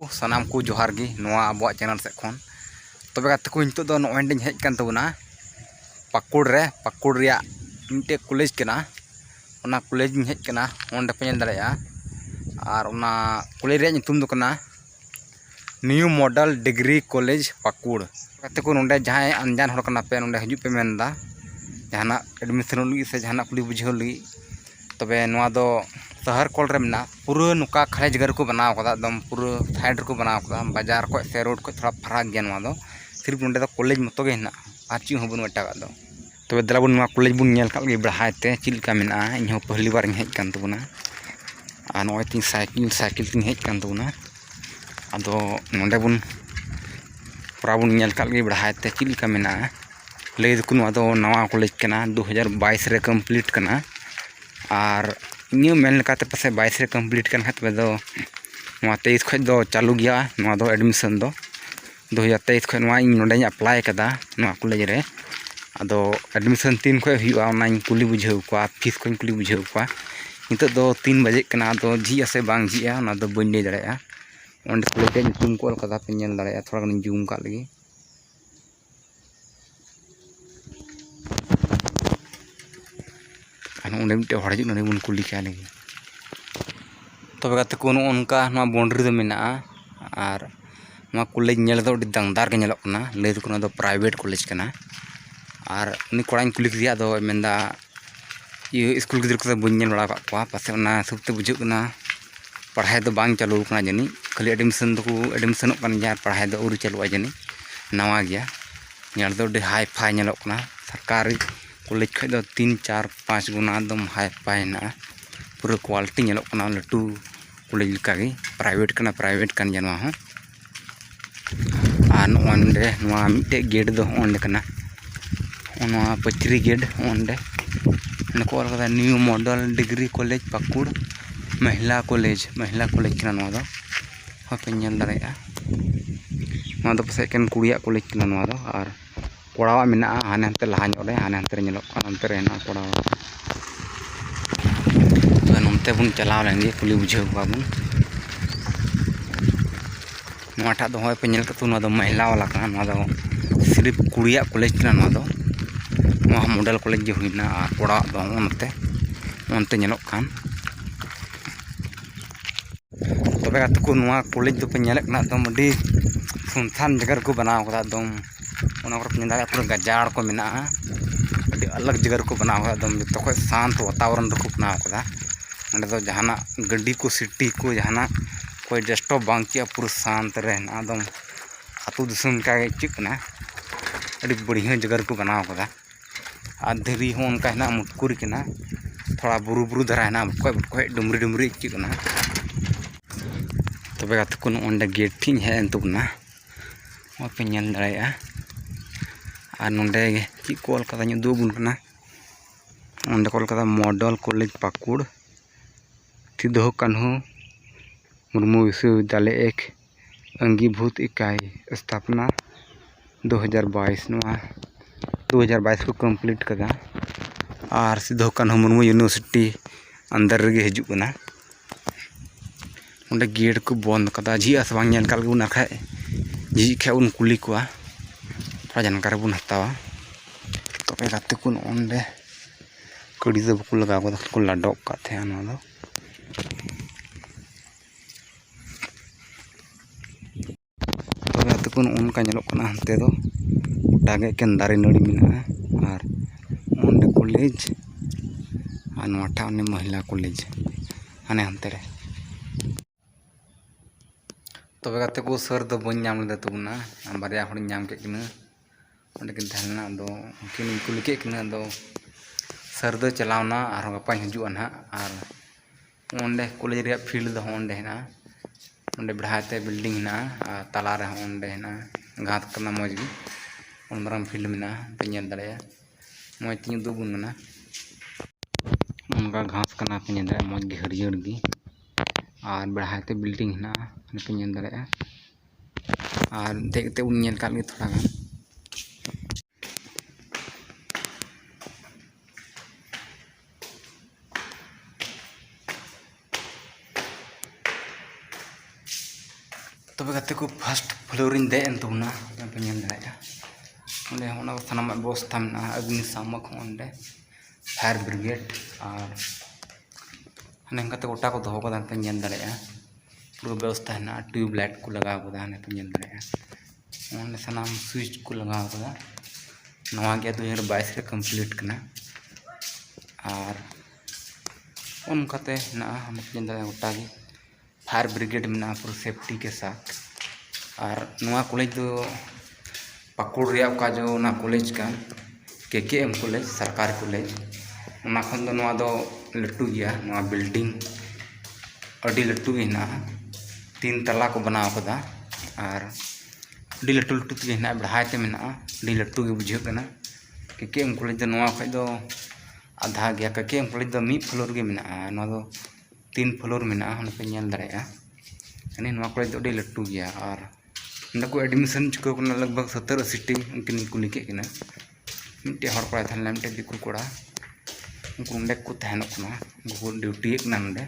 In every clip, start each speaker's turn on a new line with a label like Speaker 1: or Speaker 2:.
Speaker 1: सानाम को जोहार गी नोआ अबुआ चैनल से खन तबे गाते को नितो दो नोय डिन हेज कान तबना पाकुड़ रिया मिटे कॉलेज केना ओना कॉलेज नि हेज केना ओंडे पे दाड़ेया और ओना कॉलेज रिया नितुम दो कना new model degree college Pakur गाते को नोंडे जहां अनजान हर कना पे नोंडे हजू पे मेनदा जहाना एडमिशन लगी से जहाना कुली बुझाव लगी तबे नोआ दो शहर कॉल रे मेना पूरा नुका खाली जगह को बनाव कदा एकदम पूरा साइड को बनाव कदा बाजार को से रोड को थोड़ा फराक गया नोआ दो सिर्फ नोंडे दो कॉलेज मतो गे हेना आची हो बन एटा दो तबे दला बुन कॉलेज बुन नेल काल गे बढ़ाते चिलका मेना इन पहली बार हेज कान तबना आ नोय तीन साइकिल तीन हेज कान तबना आदो नोंडे बुन पूरा बुन नेल काल गे बढ़ाते चिलका मेना लय दको नोआ दो नवा कॉलेज कना 2022 रे कंप्लीट कना और इन मेन लेकाते पासे 22 रे कंप्लीट कन तबे दो 23 खज दो चालू गया नोआ दो एडमिशन दो 2023 खज नोआ इन नोंडे अप्लाई कदा नोआ कॉलेज रे आदो एडमिशन 3 खज हुआ ओना इन कुली बुझाव को फीस को कुली बुझाव को नितो दो 3 बजे कना दो झिया से बांग झिया ओना दो बन लay दाड़ेया ओंडे कॉलेज रे नितुम को कदा पे नेल दाड़ेया थोड़ा गन जूम का लगी उन्हें मिट्टे हड़ हजू नोड़े बन कुली क्या लगी तबे गाते को उनका बाउंड्री दो मेना और कॉलेज नेल दो दंगदार के नेलोग कना लय दो दो प्राइवेट कॉलेज कना और उनी कोड़ा कुली किया दो मेनदा ये स्कूल गिद्र को बन नेल बड़ा का पासे ओना सबते बुझुग कना पढ़ाई दो बांग चालू कना जनी खाली एडमिशन दो एडमिशन कन यार पढ़ाई दो उरी चालू जनी नवा गया नेल दो हाई फाई नेलोग कना सरकारी कॉलेज खज दो 3 4 5 गुना एकदम हाई फाई ना पूरा क्वालिटी नेलोग कना लटू कॉलेज लिका गे प्राइवेट कन जनवा हो आ नोंडे नोआ मिटे गेट दो ओंडे कना नोआ पचरी गेट ओंडे को ऑल कदा new model degree college Pakur महिला कॉलेज कना नोआ दो पे नेल दाड़ेया नोआ दो पासे केन कुड़िया कॉलेज कना नोआ दो और कोड़ावा मेना हाने हनते लहा रे हाने हनते नेलोग कना नंते रे ना कोड़ावा तो नंते बुन चलाव लेंगे कुली बुझाव बाबुन नोटा दो होय पे नेल कतु नोआ दो महिला वाला कना नोआ दो सिर्फ कुड़िया कॉलेज कना नोआ दो नोआ मॉडल कॉलेज जे हुइना और कोड़ावा दो ओनते नेलोग कान तबे गाते को नोआ कॉलेज दो पे नेलक ना दम अडी सुनसान जगह को बनाव कदा दम ओना को पेंदा पूरा गजाड़ को मेना अडी अलग जगह को बनाव कदा दम जतो को शांत वातावरण को बनाव कदा अंडे दो जहाना गड्डी को सिटी को जहाना कोई डेस्कटॉप बांग किया पूरा शांत रहना एकदम आतु दिसम का चिकना अडी बढ़िया जगह को बनाव कदा आधरी हो उनका ना मुटकुरी केना थोड़ा बुरु धरा है ना कोई डुमरी चिकना तबे गाते को ओंडे गेट थी है तबना ओ पे नेल दाड़ेया और नोंडे ची कॉल कदा दो बुन कना ओंडे कॉल कदा मॉडल कॉलेज पाकुड़ सिदो कान्हू मुर्मू विश्वविद्यालय एक अंगीभूत इकाई स्थापना 2022 नोआ 2022 को कंप्लीट कदा और सिदो कान्हू मुर्मू यूनिवर्सिटी अंदर रे हजू कना ओंडे गेट को बंद कदा झिया से बांग नेल काल गुना खाय झी खे उन कुली को थोड़ा जानकारी बुन हतावा तबे गाते को ओंडे कड़ी दो को लगा को लाडक का थे ना दो तबे गाते को उनका नेलोग कना हनते दो टागे केन दारे नड़ी मेना और ओंडे कॉलेज और नोटा ने महिला कॉलेज हाने हनते रे तबे गाते को सर दो बन नाम लेदा तबना बारिया हड़ नाम के किना ओंडे किन थालना दो किन कुली के किना दो सर दो चलावना और गपा हजुआ ना और ओंडे कॉलेज रे फील्ड दो ओंडे ना ओंडे बढ़ाते बिल्डिंग ना तला रे ओंडे ना घात करना मौज गी ओन मरम फील्ड मेना पे नेल दाड़ेया मौज तीन दो बुन ना उनका घास कना पे नेल दाड़ेया मौज गी हरियर गी और बढ़ाते बिल्डिंग ना पे नेल दाड़ेया और देखते उन नेल काल गे थोड़ा गान तबे गाते को फर्स्ट फ्लोरिंग दे एन तबना पे नेल दाड़ा ओंडे ओना सानाम व्यवस्था मेना अग्निशामक ओंडे फायर ब्रिगेड और हने गाते गोटा को दोहो कदा पे नेल दाड़ा पूरा व्यवस्था है ट्यूबलाइट को लगा कदा हने पे नेल दाड़ा ओंडे सानाम स्विच को लगा कदा नवा गया 2022 रे कंप्लीट कना और उनकाते ना हम नेल दाड़ा गोटा गे फायर ब्रिगेड में पूरा सेफ्टी के साथ और नवा कॉलेज दो पाकुड़ रिया का जो ना कॉलेज का केकेएम कॉलेज सरकारी कॉलेज उना खन दो नवा दो लट्टू गया नवा बिल्डिंग अड़ी लट्टू ही ना 3 तला को बनाव कदा और अड़ी लट्टू लट्टू ते ना बढ़ाते में ना अड़ी लट्टू के बुझे कना केकेएम कॉलेज दो नवा खै दो आधा गया केकेएम कॉलेज दो 1 फ्लोर के मेना नवा दो 3 फ्लोर में पे नेल दाड़ा यानी नवा कॉलेज दो अड़ी लट्टू गया और अंदर को एडमिशन चुका लगभग 70-80 टी उनकिन कुली के मिट्टे हर कड़ा था मिट्टे दिकू कड़ा उनको उंडे को तहनों उनको ड्यूटी नंदे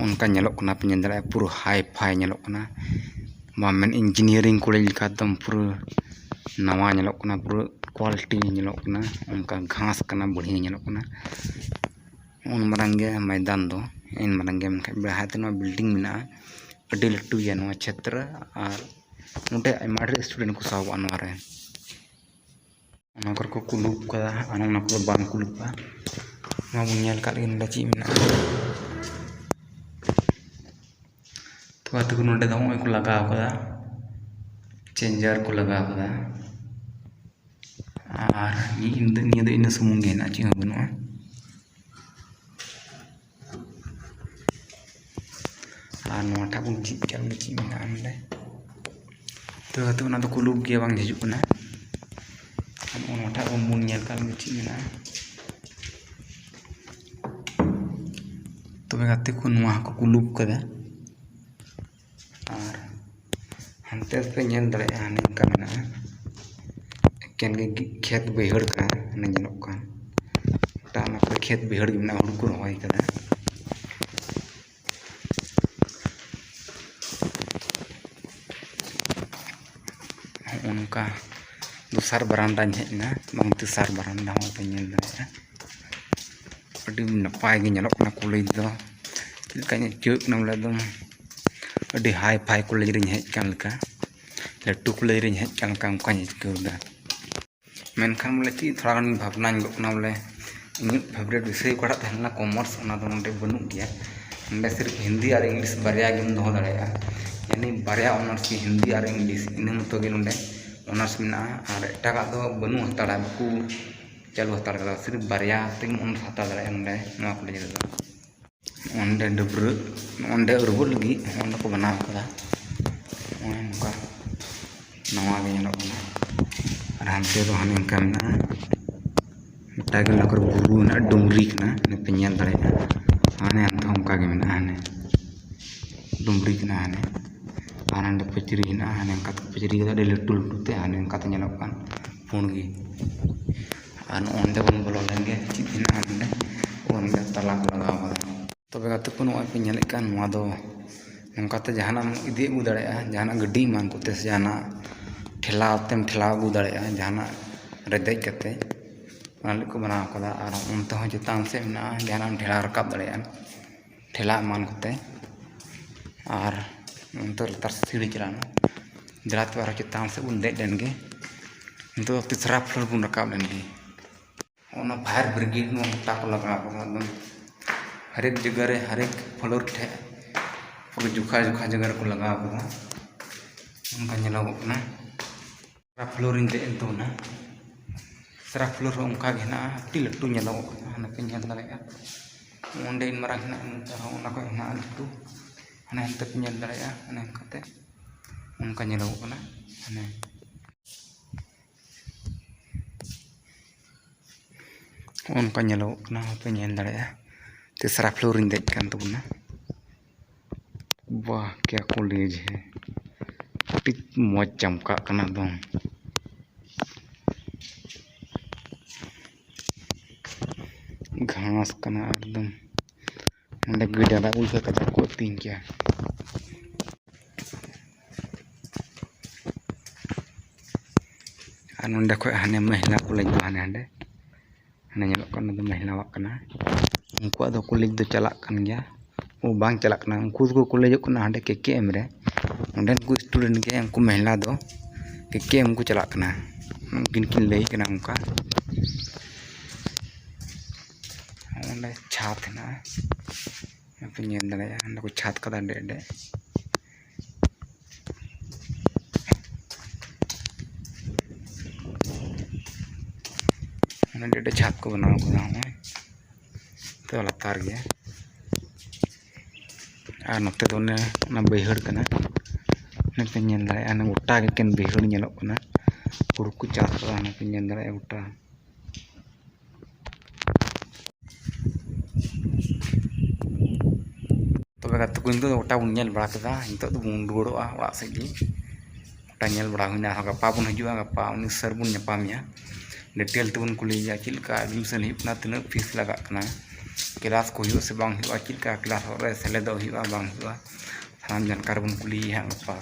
Speaker 1: उनका पे नेल दाड़ा पूरा hi fi Mammen engineering college का दम पूरा नवा पूरा क्वालिटी उनका घास बढ़िया उन मारंगे मैदान दो इन मारंगे बढ़ाते बिल्डिंग में अड़ी लट्टू गया क्षेत्र और नोटे आयमा स्टूडेंट को साहब को कुलूप का बांग कुलूपा बुनियाल का नोटे ची में तो आते को नोटे दो को लगाव कदा चेंजर को लगाव कदा और निया इन सुमुंग है ची बनुआ और नोटा बन ची चालू ची में नोटे तो आते को कुलूप गया बांग हिजुना नोटा बन नेल का ची में तबे गाते को नोआ को कुलूप कदा और हनते पे नेल दाड़ा हाने का मेना एकेन गे खेत बैहड़ का ने नेलोग का टाना पे खेत बैहड़ में हुड़ को रहोय कदा उनका दूसर बरामदा हेजना बांग तेसार बरामदा हो पे नेल दाड़ा अड़ी नपाय गे नेलोग ना कॉलेज दो चिलका चोक नमले दम अड़ी हाई फाई कॉलेज रे हेज कान लका लट्टू कॉलेज रे हेज कान लका उनका चिकौदा मेनखान बोले ची थोड़ा गान भावना गना बोले इन फेवरेट विषय कड़ा तहना कॉमर्स ओना दो नोटे बनु गया नोटे सिर्फ हिंदी और इंग्लिश बारिया गेम दो दाड़ा यानी बारिया ऑनर्स की हिंदी और इंग्लिश इन मतो गे नोटे ऑनर्स में और एटागा दो बनु हताड़ा बाकू चालू हताड़ कदा सिर्फ बारिया तेम ऑनर्स हता दाड़ा नोटे नवा कॉलेज रे ओंडे डब्र ओंडे उर्बुल लगी ओंडे को बनाव कदा नोका नवा गे नेलोग कना और हानते दो हाने का मेना मिटागे लकर बुरु ना डुंगरी कना ने पे नेल दाड़ा हाने हानते हमका गे मेना हाने डुंगरी कना हाने हाने पचरी ना हाने का पचरी का अड़ी लट्टू लट्टू ते हाने का ते नेलोग कान पुणगी और ओंडे बन बोलो लेंगे चिना ओंडे ओंडे तला को लगाव कदा तबे गाते को नोय पे नेल का नोवा दो नंकाते जहाना इदी अगु दाड़ा जहाना गड्डी मान कोते से जहाना ठेला अगू दाड़ा जहाना रे देज कते को बनाव कदा और उनते हो चेतान से मेना जहाना ठेला रकाब दाड़ा ठेला मान कोते और उनते लतार सीढ़ी चलाना दराते और चेतान से बन देज लेनगे तो तीसरा फ्लोर बन रकाब लेनगे ओना फायर ब्रिगेड में मोटा को लगाव कदा हर एक जगह रे हर एक फ्लोर ठे पूरा जुखा जुखा जगह को लगाव कदा उनका नेलोग कना सरा फ्लोरिंग दे तो ना सरा फ्लोर उनका गे ना अति लट्टू नेलोग हाने पे नेल दाड़ा ओंडे इन मारा ना ओना को ना लट्टू हाने हनते पे नेल दाड़ा हाने कते उनका नेलोग कना हाने उनका नेलोग कना पे नेल दाड़ा तीसरा फ्लोरिंग दे कान तबना वाह क्या कॉलेज है मौज चमका कना दो घास कना एकदम गड़ा उल्फा कदा को तीन क्या नोंडे खो हाने महिला कॉलेज दो हाने हांडे हाने ñelok kan do महिलावाक kana उनको दो कॉलेज दो चलाक kan गया वो बांग चलाक kana उनको को कॉलेज kana हांडे केकेएम रे ओंडेन को स्टूडेंट के उनको महिला दो केकेएम को चलाक kana उनकिन किन लई kana उनका ओंडे छात ना पे ñel dale anda ko छात kada ande डेडे छात को बनाओ तो लतार गया और नोते तो ना बैहड़ कना पे ñel दाड़े ना गोटा केन बैहड़ ñelok कना पुरु को चास करा ना पे ñel दाड़े गोटा तबे का तुकुन तो गोटा बुन ñel बड़ा केदा नितो तो बुन रुवाड़ोआ ओड़ा से गी गोटा ñel बड़ा हुइना गप्पा बुन हजुआ गप्पा उनी सर बुन ñapaमिया डिटेल तबन कुलिया चिलका एडमिशन हिपना तना फीस लगा कना क्लास को हुआ से बांग हुआ चिलका क्लास रे सेलेदो हुआ बांग हुआ साम जानकार बन कुलिया गप्पा